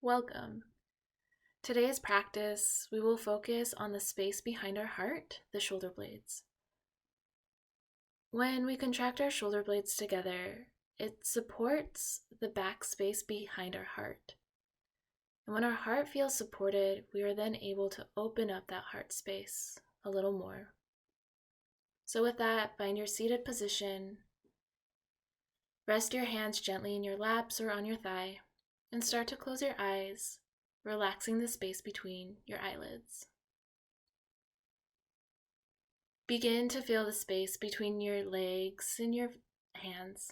Welcome. Today's practice, we will focus on the space behind our heart, the shoulder blades. When we contract our shoulder blades together, it supports the back space behind our heart. And when our heart feels supported, we are then able to open up that heart space a little more. So with that, find your seated position. Rest your hands gently in your laps or on your thigh, and start to close your eyes, relaxing the space between your eyelids. Begin to feel the space between your legs and your hands.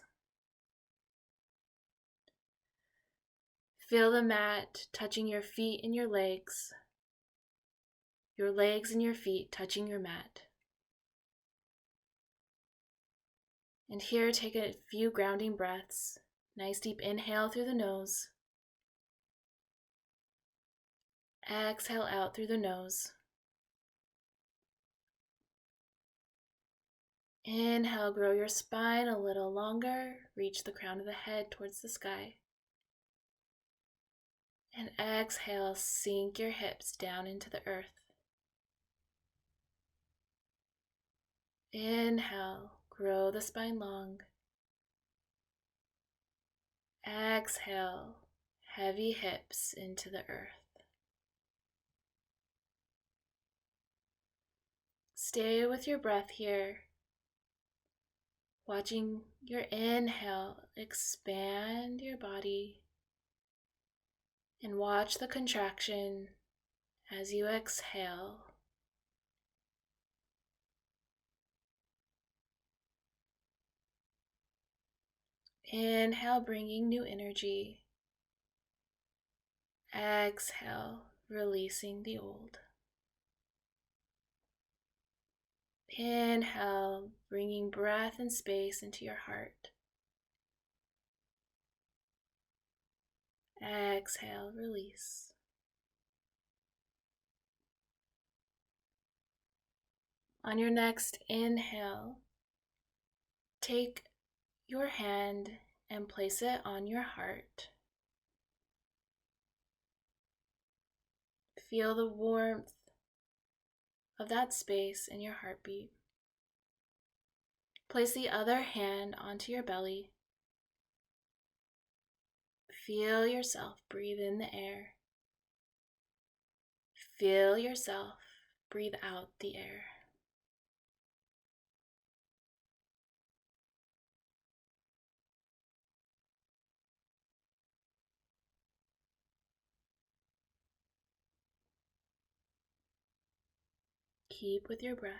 Feel the mat touching your feet and your legs and your feet touching your mat. And here, take a few grounding breaths. Nice deep inhale through the nose. Exhale out through the nose. Inhale, grow your spine a little longer. Reach the crown of the head towards the sky. And exhale, sink your hips down into the earth. Inhale, grow the spine long. Exhale, heavy hips into the earth. Stay with your breath here, watching your inhale expand your body, and watch the contraction as you exhale. Inhale, bringing new energy. Exhale, releasing the old. Inhale, bringing breath and space into your heart. Exhale, release. On your next inhale, take your hand and place it on your heart. Feel the warmth of that space in your heartbeat. Place the other hand onto your belly. Feel yourself breathe in the air. Feel yourself breathe out the air. Keep with your breath.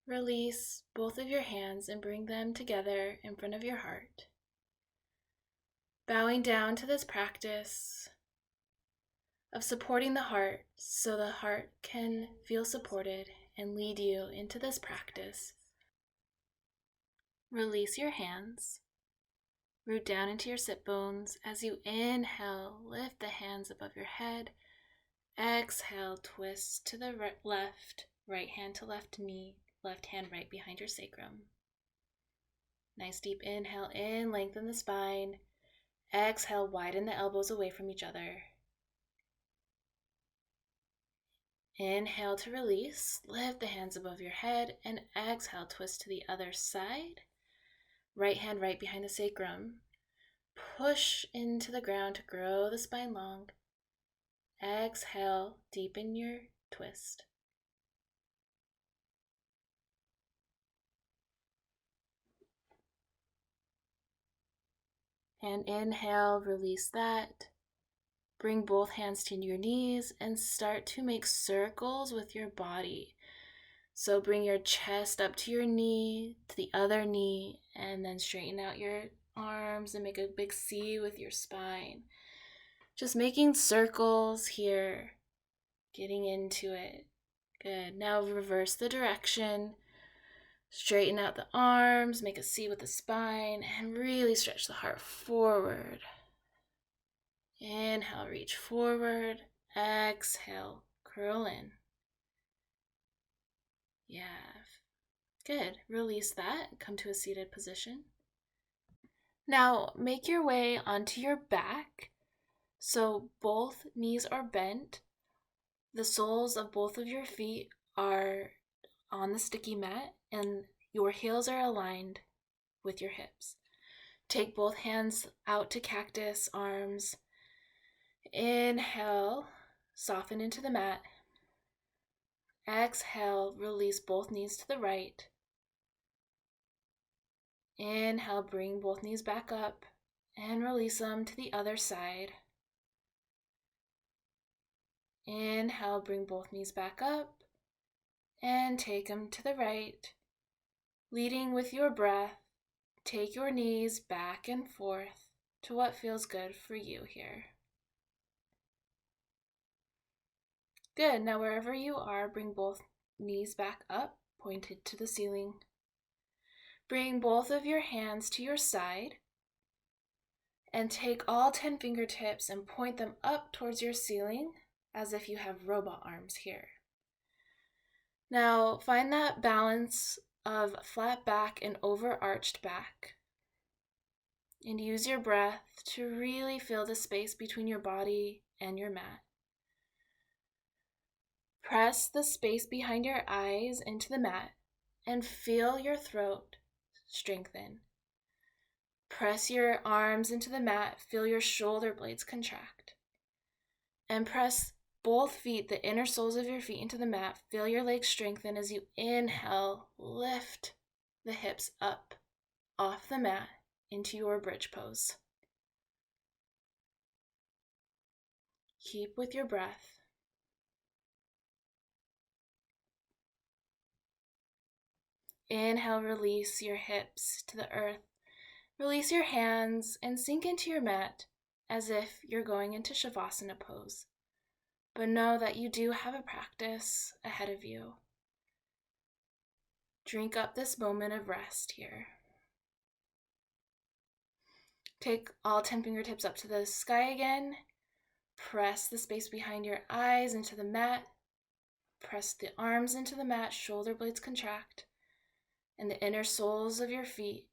Release both of your hands and bring them together in front of your heart. Bowing down to this practice of supporting the heart so the heart can feel supported and lead you into this practice. Release your hands. Root down into your sit bones. As you inhale, lift the hands above your head. Exhale, twist to the left, right hand to left knee, left hand right behind your sacrum. Nice deep inhale in, lengthen the spine. Exhale, widen the elbows away from each other. Inhale to release, lift the hands above your head, and exhale, twist to the other side. Right hand right behind the sacrum. Push into the ground to grow the spine long. Exhale, deepen your twist. And inhale, release that. Bring both hands to your knees and start to make circles with your body. So bring your chest up to your knee, to the other knee, and then straighten out your arms and make a big C with your spine. Just making circles here, getting into it. Good. Now reverse the direction. Straighten out the arms, make a C with the spine, and really stretch the heart forward. Inhale, reach forward. Exhale, curl in. Yeah. Good. Release that. Come to a seated position. Now make your way onto your back. So both knees are bent. The soles of both of your feet are on the sticky mat, and your heels are aligned with your hips. Take both hands out to cactus, arms. Inhale, soften into the mat. Exhale, release both knees to the right. Inhale, bring both knees back up and release them to the other side. Inhale, bring both knees back up and take them to the right. Leading with your breath, take your knees back and forth to what feels good for you here. Good. Now wherever you are, bring both knees back up, pointed to the ceiling. Bring both of your hands to your side and take all 10 fingertips and point them up towards your ceiling as if you have robot arms here. Now find that balance of flat back and overarched back. And use your breath to really fill the space between your body and your mat. Press the space behind your eyes into the mat and feel your throat strengthen. Press your arms into the mat, feel your shoulder blades contract. And press both feet, the inner soles of your feet, into the mat. Feel your legs strengthen as you inhale, lift the hips up off the mat into your bridge pose. Keep with your breath. Inhale, release your hips to the earth. Release your hands and sink into your mat as if you're going into Shavasana pose. But know that you do have a practice ahead of you. Drink up this moment of rest here. Take all 10 fingertips up to the sky again. Press the space behind your eyes into the mat. Press the arms into the mat, shoulder blades contract, and the inner soles of your feet.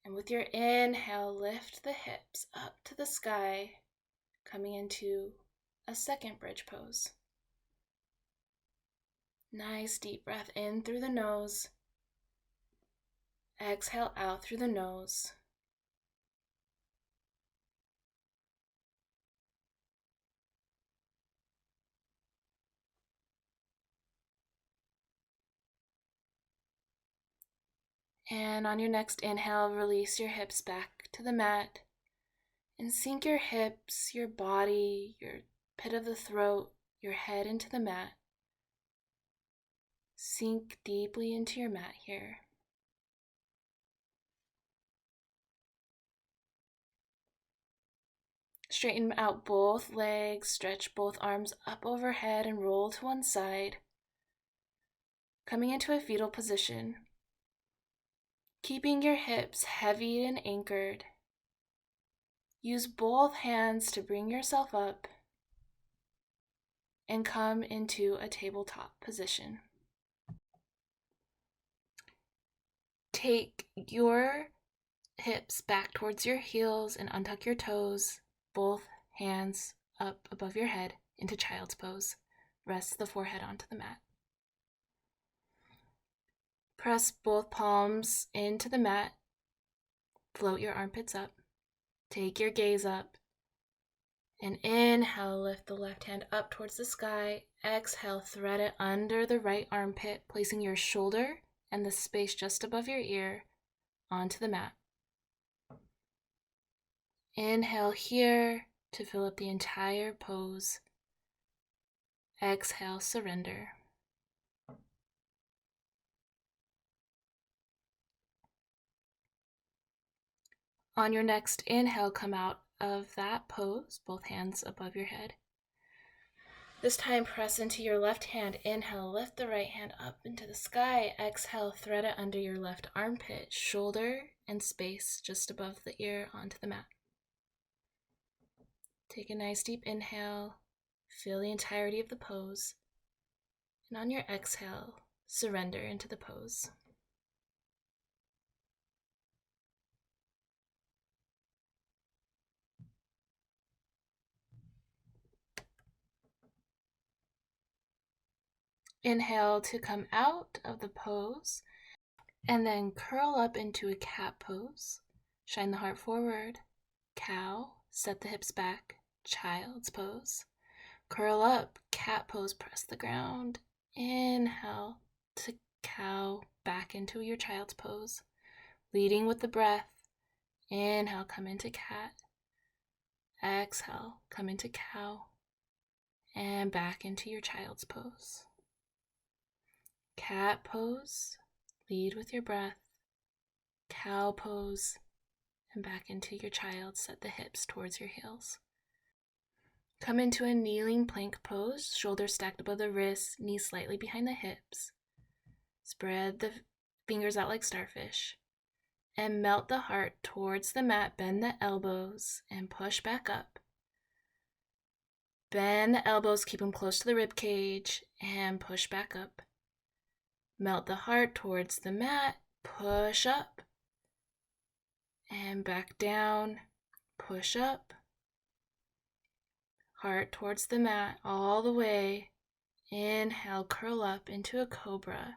And with your inhale, lift the hips up to the sky, coming into a second bridge pose. Nice deep breath in through the nose. Exhale out through the nose. And on your next inhale, release your hips back to the mat and sink your hips, your body, your pit of the throat, your head into the mat. Sink deeply into your mat here. Straighten out both legs, stretch both arms up overhead and roll to one side. Coming into a fetal position. Keeping your hips heavy and anchored. Use both hands to bring yourself up and come into a tabletop position. Take your hips back towards your heels and untuck your toes, both hands up above your head into child's pose. Rest the forehead onto the mat. Press both palms into the mat. Float your armpits up. Take your gaze up. And inhale, lift the left hand up towards the sky. Exhale, thread it under the right armpit, placing your shoulder and the space just above your ear onto the mat. Inhale here to fill up the entire pose. Exhale, surrender. On your next inhale, come out of that pose, both hands above your head. This time, press into your left hand. Inhale, lift the right hand up into the sky. Exhale, thread it under your left armpit, shoulder and space just above the ear onto the mat. Take a nice deep inhale. Feel the entirety of the pose. And on your exhale, surrender into the pose. Inhale to come out of the pose, and then curl up into a cat pose. Shine the heart forward. Cow, set the hips back. Child's pose. Curl up, cat pose, press the ground. Inhale to cow, back into your child's pose. Leading with the breath. Inhale, come into cat. Exhale, come into cow. And back into your child's pose. Cat pose, lead with your breath. Cow pose, and back into your child. Set the hips towards your heels. Come into a kneeling plank pose, shoulders stacked above the wrists, knees slightly behind the hips. Spread the fingers out like starfish. And melt the heart towards the mat. Bend the elbows and push back up. Bend the elbows, keep them close to the rib cage, and push back up. Melt the heart towards the mat, push up, and back down, push up. Heart towards the mat all the way. Inhale, curl up into a cobra.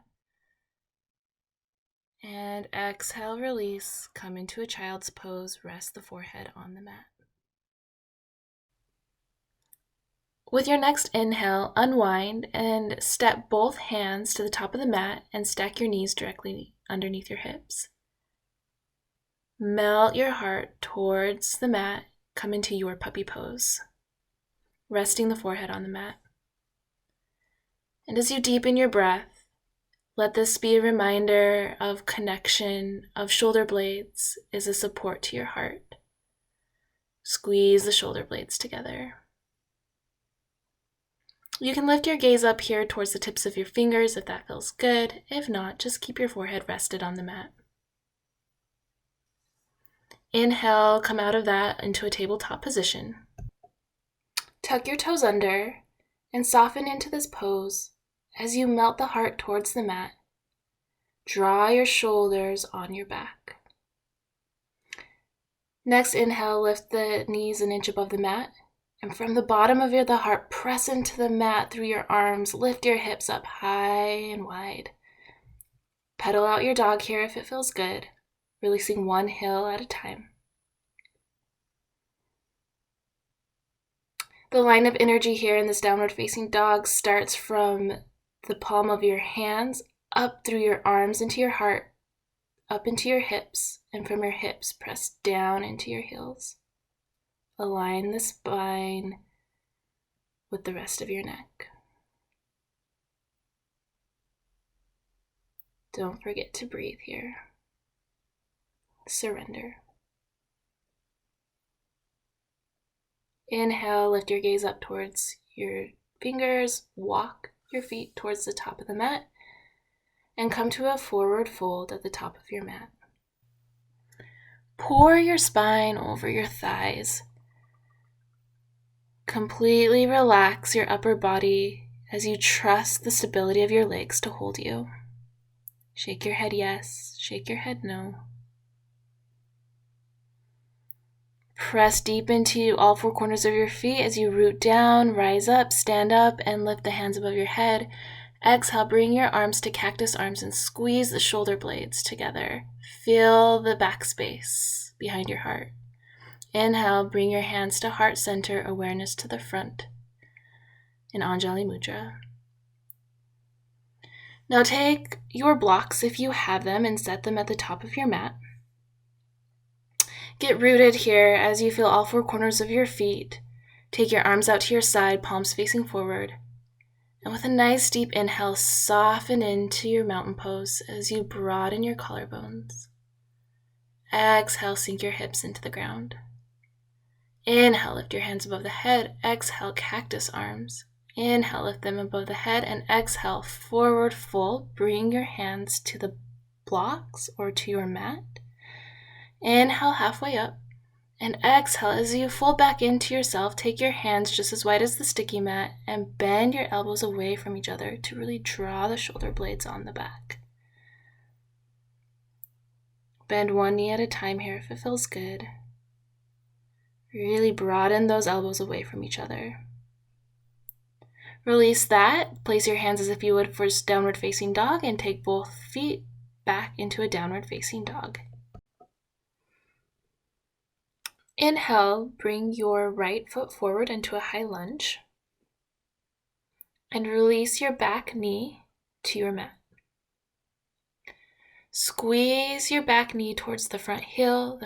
And exhale, release, come into a child's pose, rest the forehead on the mat. With your next inhale, unwind and step both hands to the top of the mat and stack your knees directly underneath your hips. Melt your heart towards the mat, come into your puppy pose, resting the forehead on the mat. And as you deepen your breath, let this be a reminder of connection, of shoulder blades is a support to your heart. Squeeze the shoulder blades together. You can lift your gaze up here towards the tips of your fingers if that feels good. If not, just keep your forehead rested on the mat. Inhale, come out of that into a tabletop position. Tuck your toes under and soften into this pose as you melt the heart towards the mat. Draw your shoulders on your back. Next inhale, lift the knees an inch above the mat. And from the bottom of the heart, press into the mat through your arms. Lift your hips up high and wide. Pedal out your dog here if it feels good, releasing one heel at a time. The line of energy here in this downward facing dog starts from the palm of your hands, up through your arms into your heart, up into your hips, and from your hips, press down into your heels. Align the spine with the rest of your neck. Don't forget to breathe here. Surrender. Inhale, lift your gaze up towards your fingers, walk your feet towards the top of the mat, and come to a forward fold at the top of your mat. Pour your spine over your thighs. Completely relax your upper body as you trust the stability of your legs to hold you. Shake your head yes, shake your head no. Press deep into all four corners of your feet as you root down, rise up, stand up, and lift the hands above your head. Exhale, bring your arms to cactus arms and squeeze the shoulder blades together. Feel the back space behind your heart. Inhale, bring your hands to heart center, awareness to the front in Anjali Mudra. Now take your blocks, if you have them, and set them at the top of your mat. Get rooted here as you feel all four corners of your feet. Take your arms out to your side, palms facing forward. And with a nice deep inhale, soften into your mountain pose as you broaden your collarbones. Exhale, sink your hips into the ground. Inhale, lift your hands above the head. Exhale, cactus arms. Inhale, lift them above the head, and exhale, forward fold. Bring your hands to the blocks or to your mat. Inhale, halfway up, and exhale as you fold back into yourself. Take your hands just as wide as the sticky mat and bend your elbows away from each other to really draw the shoulder blades on the back. Bend one knee at a time here if it feels good. Really broaden those elbows away from each other. Release that. Place your hands as if you would for downward facing dog and take both feet back into a downward facing dog. Inhale, bring your right foot forward into a high lunge and release your back knee to your mat. Squeeze your back knee towards the front heel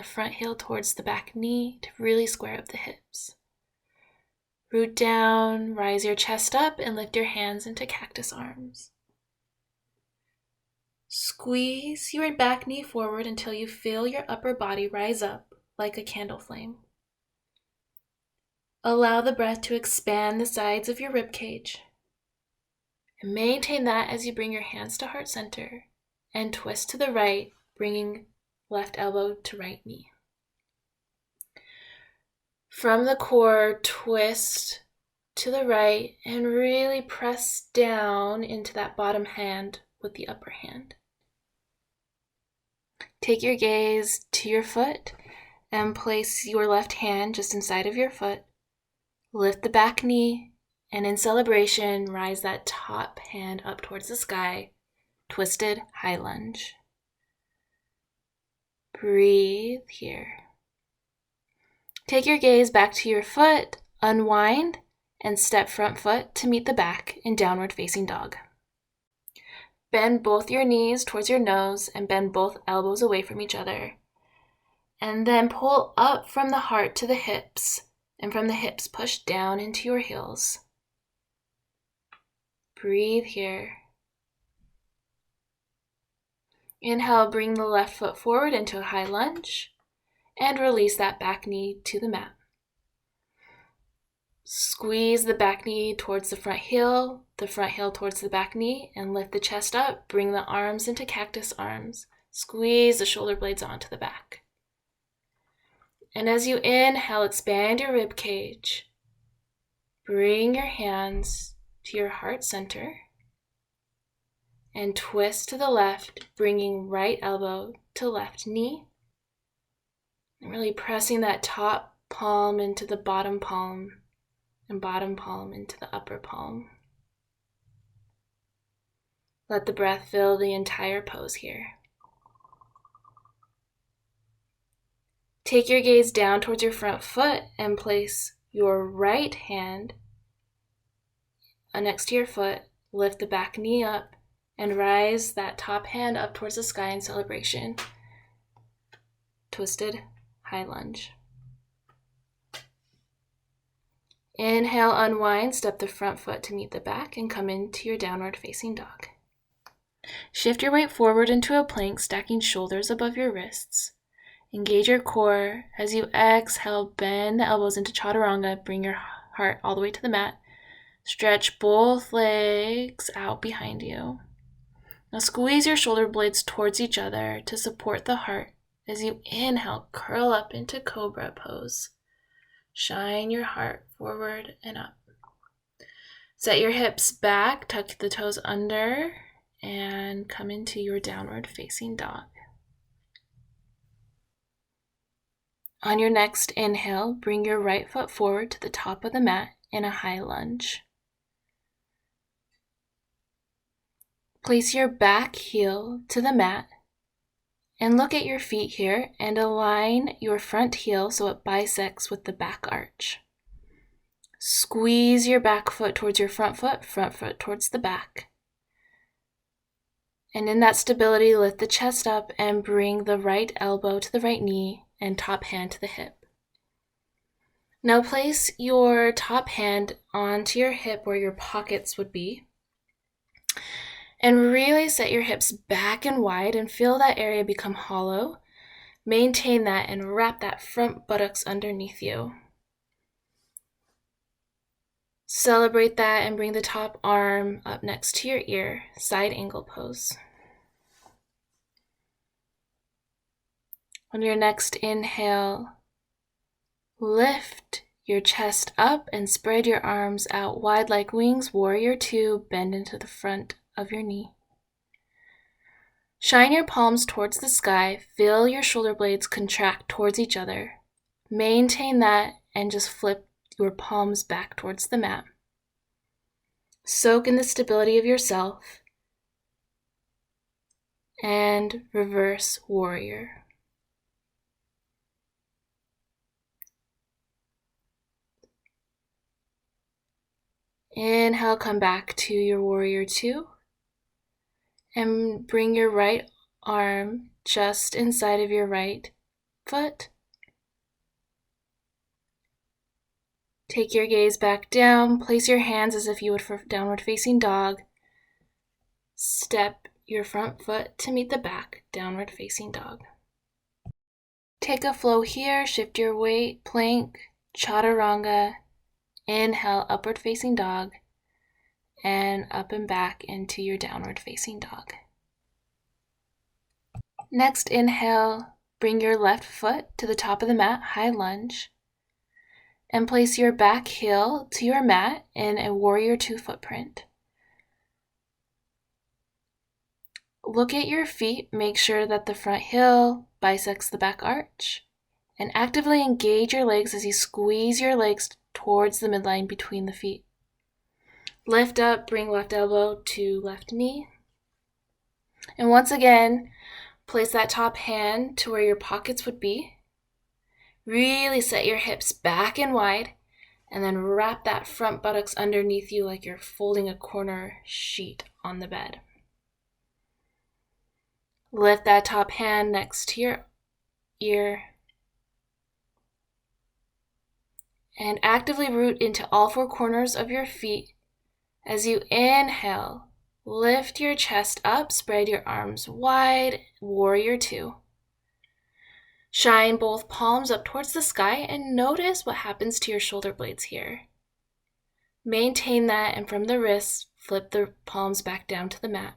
towards the back knee to really square up the hips. Root down, rise your chest up, and lift your hands into cactus arms. Squeeze your back knee forward until you feel your upper body rise up like a candle flame. Allow the breath to expand the sides of your rib cage. And maintain that as you bring your hands to heart center and twist to the right, bringing left elbow to right knee. From the core, twist to the right and really press down into that bottom hand with the upper hand. Take your gaze to your foot and place your left hand just inside of your foot. Lift the back knee, and in celebration, rise that top hand up towards the sky, twisted high lunge. Breathe here. Take your gaze back to your foot, unwind, and step front foot to meet the back in downward facing dog. Bend both your knees towards your nose and bend both elbows away from each other. And then pull up from the heart to the hips, and from the hips push down into your heels. Breathe here. Inhale, bring the left foot forward into a high lunge and release that back knee to the mat. Squeeze the back knee towards the front heel towards the back knee, and lift the chest up. Bring the arms into cactus arms. Squeeze the shoulder blades onto the back. And as you inhale, expand your rib cage. Bring your hands to your heart center and twist to the left, bringing right elbow to left knee. And really pressing that top palm into the bottom palm and bottom palm into the upper palm. Let the breath fill the entire pose here. Take your gaze down towards your front foot and place your right hand next to your foot. Lift the back knee up and rise that top hand up towards the sky in celebration. Twisted high lunge. Inhale, unwind, step the front foot to meet the back and come into your downward facing dog. Shift your weight forward into a plank, stacking shoulders above your wrists. Engage your core. As you exhale, bend the elbows into chaturanga. Bring your heart all the way to the mat. Stretch both legs out behind you. Now squeeze your shoulder blades towards each other to support the heart. As you inhale, curl up into cobra pose. Shine your heart forward and up. Set your hips back, tuck the toes under, and come into your downward facing dog. On your next inhale, bring your right foot forward to the top of the mat in a high lunge. Place your back heel to the mat and look at your feet here and align your front heel so it bisects with the back arch. Squeeze your back foot towards your front foot towards the back. And in that stability, lift the chest up and bring the right elbow to the right knee and top hand to the hip. Now place your top hand onto your hip where your pockets would be. And really set your hips back and wide and feel that area become hollow. Maintain that and wrap that front buttocks underneath you. Celebrate that and bring the top arm up next to your ear, side angle pose. On your next inhale, lift your chest up and spread your arms out wide like wings. Warrior two, bend into the front of your knee. Shine your palms towards the sky. Feel your shoulder blades contract towards each other. Maintain that and just flip your palms back towards the mat. Soak in the stability of yourself. And reverse warrior. Inhale, come back to your warrior 2. And bring your right arm just inside of your right foot. Take your gaze back down. Place your hands as if you would for downward facing dog. Step your front foot to meet the back, downward facing dog. Take a flow here. Shift your weight, plank, chaturanga. Inhale, upward facing dog. And up and back into your downward facing dog. Next, inhale, bring your left foot to the top of the mat, high lunge, and place your back heel to your mat in a warrior 2 footprint. Look at your feet, make sure that the front heel bisects the back arch, and actively engage your legs as you squeeze your legs towards the midline between the feet. Lift up, bring left elbow to left knee, and once again, place that top hand to where your pockets would be. Really set your hips back and wide, and then wrap that front buttocks underneath you like you're folding a corner sheet on the bed. Lift that top hand next to your ear, and actively root into all 4 corners of your feet. As you inhale, lift your chest up, spread your arms wide, warrior 2. Shine both palms up towards the sky and notice what happens to your shoulder blades here. Maintain that, and from the wrists, flip the palms back down to the mat.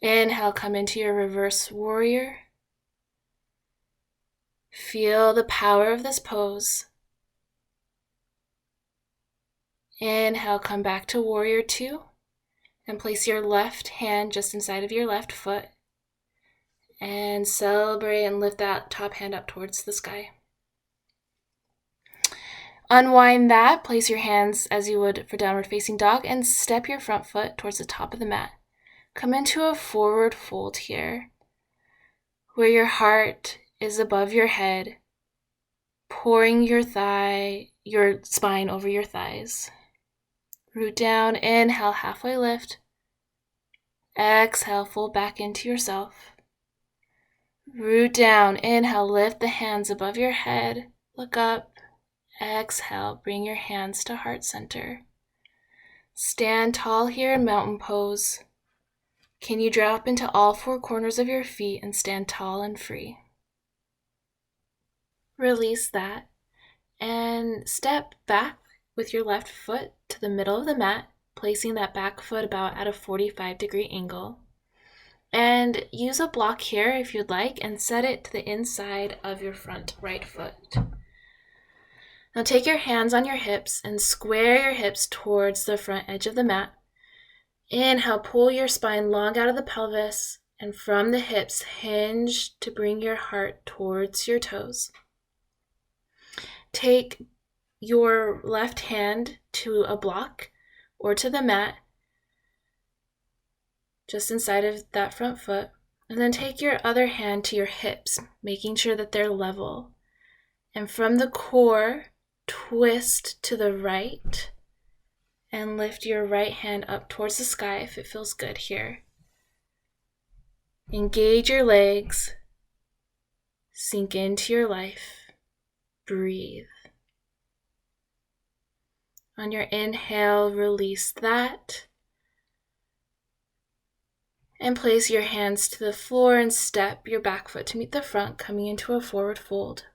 Inhale, come into your reverse warrior. Feel the power of this pose. Inhale, come back to warrior 2 and place your left hand just inside of your left foot and celebrate and lift that top hand up towards the sky. Unwind that, place your hands as you would for downward facing dog and step your front foot towards the top of the mat. Come into a forward fold here, where your heart is above your head, pouring your spine over your thighs. Root down, inhale, halfway lift. Exhale, fold back into yourself. Root down, inhale, lift the hands above your head. Look up, exhale, bring your hands to heart center. Stand tall here in mountain pose. Can you drop into all 4 corners of your feet and stand tall and free? Release that and step back with your left foot to the middle of the mat, placing that back foot about at a 45-degree angle. And use a block here if you'd like and set it to the inside of your front right foot. Now take your hands on your hips and square your hips towards the front edge of the mat. Inhale, pull your spine long out of the pelvis, and from the hips, hinge to bring your heart towards your toes. Take your left hand to a block or to the mat, just inside of that front foot, and then take your other hand to your hips, making sure that they're level. And from the core, twist to the right, and lift your right hand up towards the sky if it feels good here. Engage your legs. Sink into your life. Breathe. On your inhale, release that. And place your hands to the floor and step your back foot to meet the front, coming into a forward fold.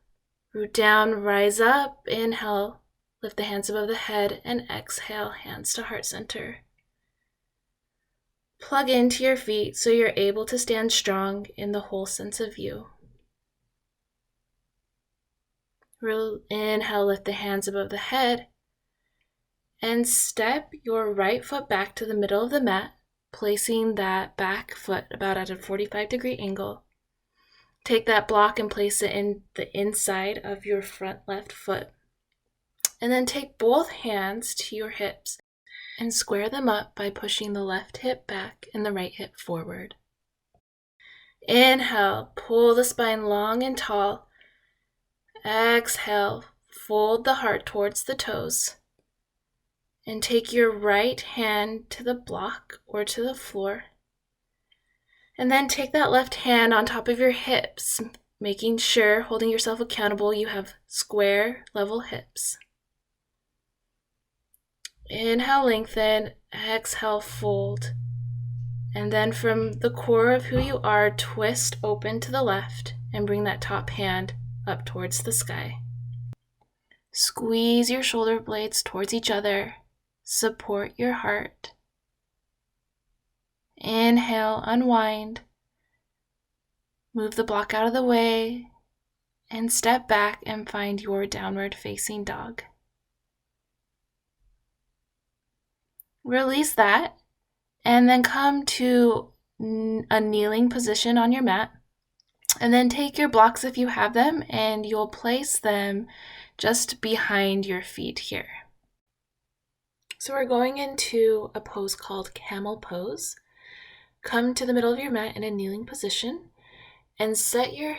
Root down, rise up, inhale. Lift the hands above the head and exhale, hands to heart center. Plug into your feet so you're able to stand strong in the whole sense of you. Inhale, lift the hands above the head and step your right foot back to the middle of the mat, placing that back foot about at a 45-degree angle. Take that block and place it in the inside of your front left foot. And then take both hands to your hips and square them up by pushing the left hip back and the right hip forward. Inhale, pull the spine long and tall. Exhale, fold the heart towards the toes. And take your right hand to the block or to the floor. And then take that left hand on top of your hips, making sure, holding yourself accountable, you have square, level hips. Inhale, lengthen. Exhale, fold. And then from the core of who you are, twist open to the left and bring that top hand up towards the sky. Squeeze your shoulder blades towards each other. Support your heart. Inhale, unwind. Move the block out of the way and step back and find your downward facing dog. Release that and then come to a kneeling position on your mat. And then take your blocks if you have them and you'll place them just behind your feet here. So we're going into a pose called camel pose. Come to the middle of your mat in a kneeling position and set your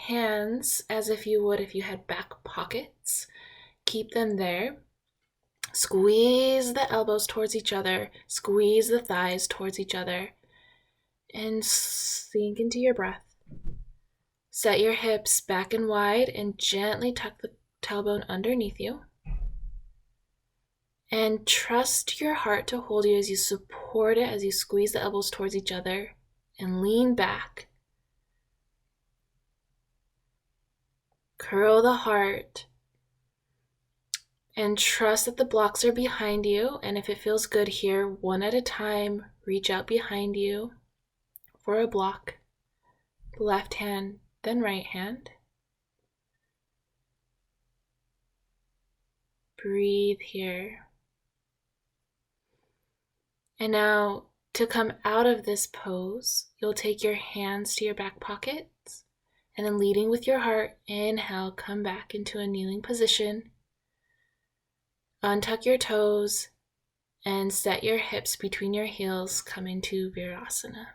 hands as if you would if you had back pockets. Keep them there. Squeeze the elbows towards each other. Squeeze the thighs towards each other. And sink into your breath. Set your hips back and wide and gently tuck the tailbone underneath you. And trust your heart to hold you as you support it, as you squeeze the elbows towards each other and lean back. Curl the heart and trust that the blocks are behind you. And if it feels good here, one at a time, reach out behind you for a block. Left hand, then right hand. Breathe here. And now to come out of this pose, you'll take your hands to your back pockets and then leading with your heart, inhale, come back into a kneeling position. Untuck your toes and set your hips between your heels, come into Virasana.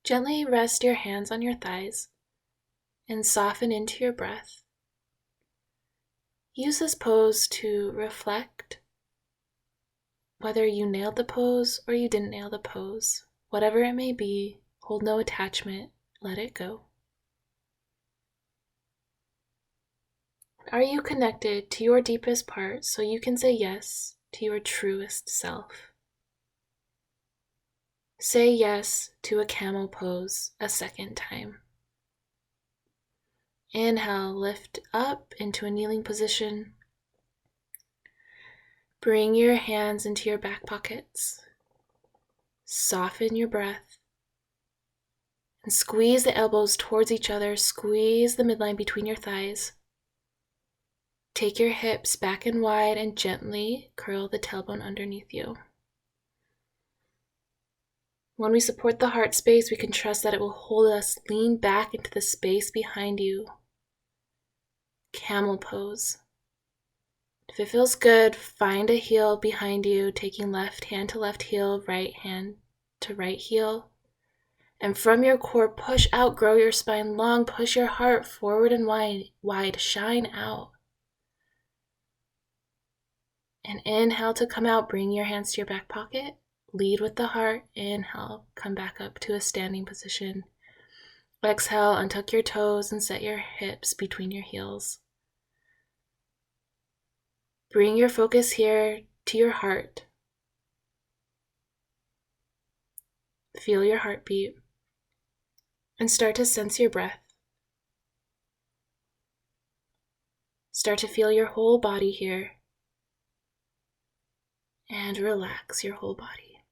Gently rest your hands on your thighs and soften into your breath. Use this pose to reflect whether you nailed the pose or you didn't nail the pose. Whatever it may be, hold no attachment, let it go. Are you connected to your deepest part so you can say yes to your truest self? Say yes to a camel pose a second time. Inhale, lift up into a kneeling position. Bring your hands into your back pockets. Soften your breath. And squeeze the elbows towards each other. Squeeze the midline between your thighs. Take your hips back and wide and gently curl the tailbone underneath you. When we support the heart space, we can trust that it will hold us. Lean back into the space behind you. Camel pose. If it feels good, find a heel behind you, taking left hand to left heel, right hand to right heel. And from your core, push out, grow your spine long, push your heart forward and wide, shine out. And inhale to come out, bring your hands to your back pocket. Lead with the heart, inhale, come back up to a standing position. Exhale, untuck your toes and set your hips between your heels. Bring your focus here to your heart. Feel your heartbeat and start to sense your breath. Start to feel your whole body here and relax your whole body.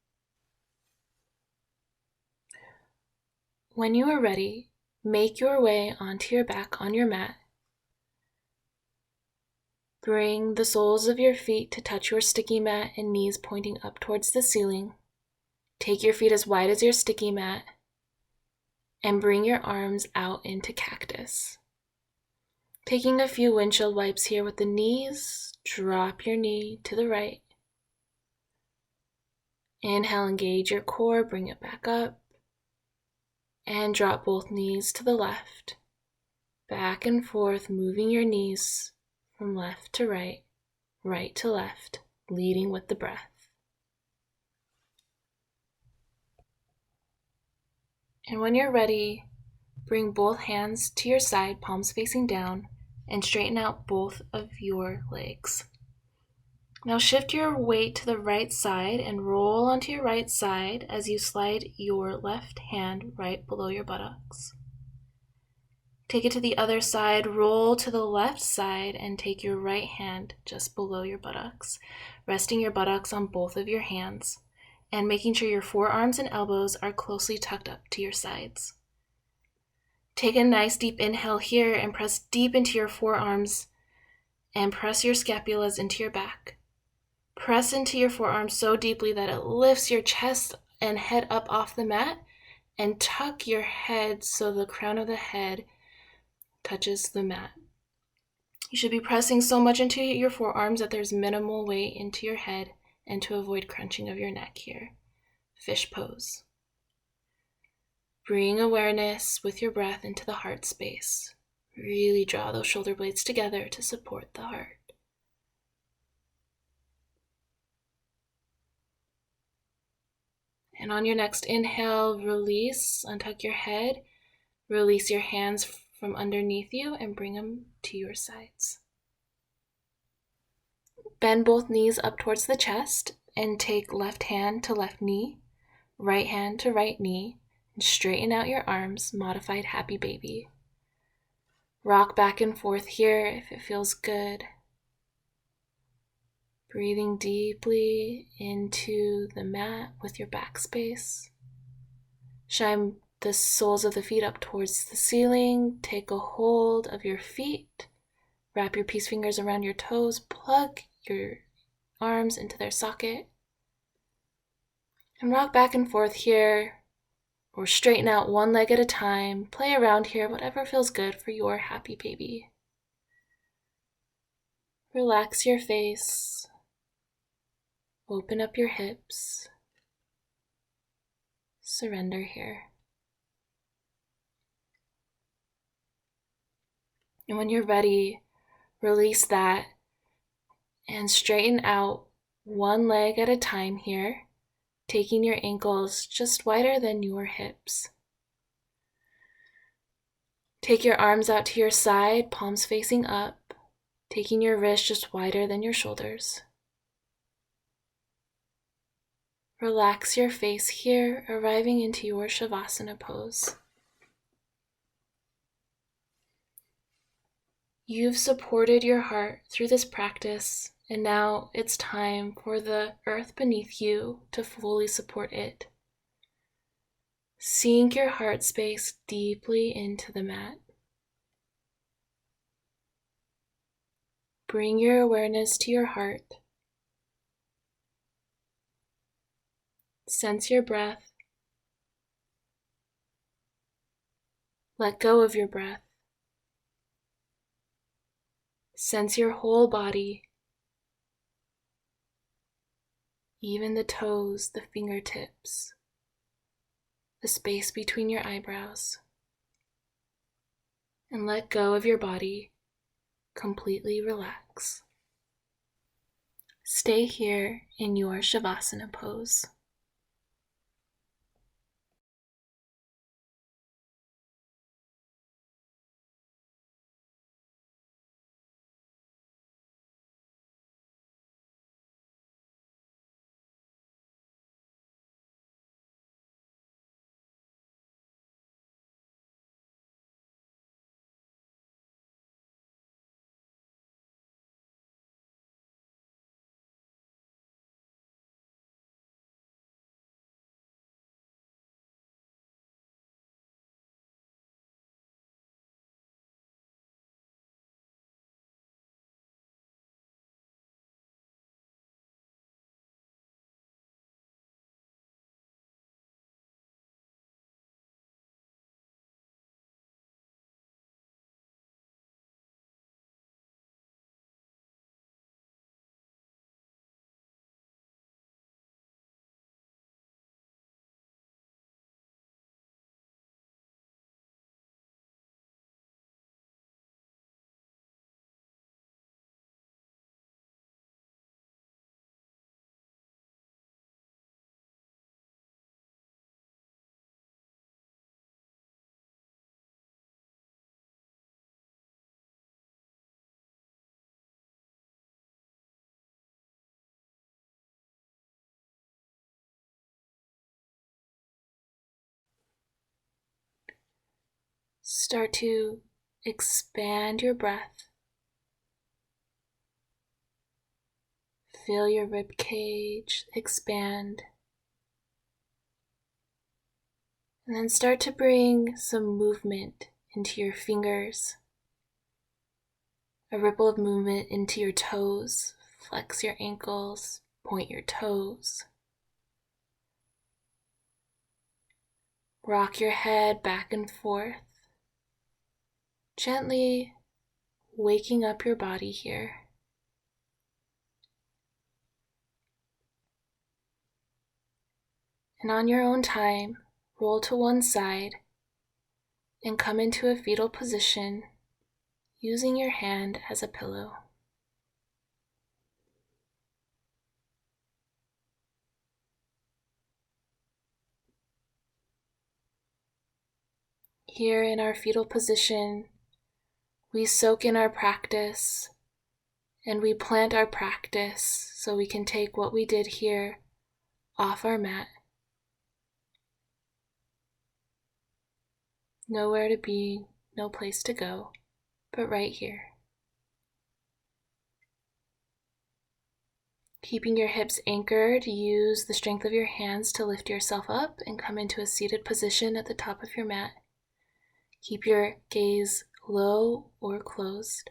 When you are ready, make your way onto your back on your mat. Bring the soles of your feet to touch your sticky mat and knees pointing up towards the ceiling. Take your feet as wide as your sticky mat and bring your arms out into cactus. Taking a few windshield wipes here with the knees, drop your knee to the right. Inhale, engage your core, bring it back up. And drop both knees to the left. Back and forth, moving your knees from left to right, right to left, leading with the breath. And when you're ready, bring both hands to your side, palms facing down, and straighten out both of your legs. Now shift your weight to the right side and roll onto your right side as you slide your left hand right below your buttocks. Take it to the other side, roll to the left side, and take your right hand just below your buttocks, resting your buttocks on both of your hands, and making sure your forearms and elbows are closely tucked up to your sides. Take a nice deep inhale here and press deep into your forearms and press your scapulas into your back. Press into your forearms so deeply that it lifts your chest and head up off the mat, and tuck your head so the crown of the head touches the mat. You should be pressing so much into your forearms that there's minimal weight into your head, and to avoid crunching of your neck here. Fish pose. Bring awareness with your breath into the heart space. Really draw those shoulder blades together to support the heart. And on your next inhale, release, untuck your head, release your hands from underneath you and bring them to your sides. Bend both knees up towards the chest and take left hand to left knee, right hand to right knee, and straighten out your arms, modified happy baby. Rock back and forth here if it feels good. Breathing deeply into the mat with your back space. Shine the soles of the feet up towards the ceiling. Take a hold of your feet. Wrap your peace fingers around your toes. Plug your arms into their socket. And rock back and forth here, or straighten out one leg at a time. Play around here, whatever feels good for your happy baby. Relax your face. Open up your hips. Surrender here. And when you're ready, release that and straighten out one leg at a time here, taking your ankles just wider than your hips. Take your arms out to your side, palms facing up, taking your wrists just wider than your shoulders. Relax your face here, arriving into your Shavasana pose. You've supported your heart through this practice, and now it's time for the earth beneath you to fully support it. Sink your heart space deeply into the mat. Bring your awareness to your heart. Sense your breath. Let go of your breath. Sense your whole body, even the toes, the fingertips, the space between your eyebrows. And let go of your body. Completely relax. Stay here in your Shavasana pose. Start to expand your breath. Feel your rib cage expand. And then start to bring some movement into your fingers. A ripple of movement into your toes. Flex your ankles, point your toes. Rock your head back and forth, gently waking up your body here. And on your own time, roll to one side and come into a fetal position using your hand as a pillow. Here in our fetal position, we soak in our practice and we plant our practice so we can take what we did here off our mat. Nowhere to be, no place to go, but right here. Keeping your hips anchored, use the strength of your hands to lift yourself up and come into a seated position at the top of your mat. Keep your gaze low or closed.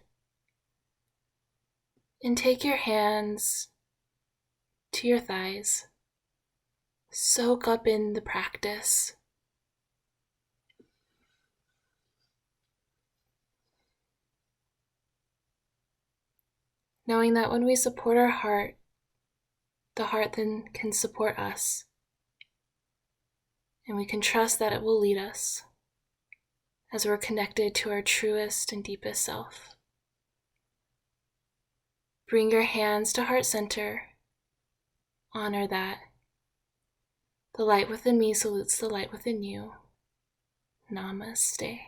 And take your hands to your thighs. Soak up in the practice. Knowing that when we support our heart, the heart then can support us. And we can trust that it will lead us as we're connected to our truest and deepest self. Bring your hands to heart center. Honor that. The light within me salutes the light within you. Namaste.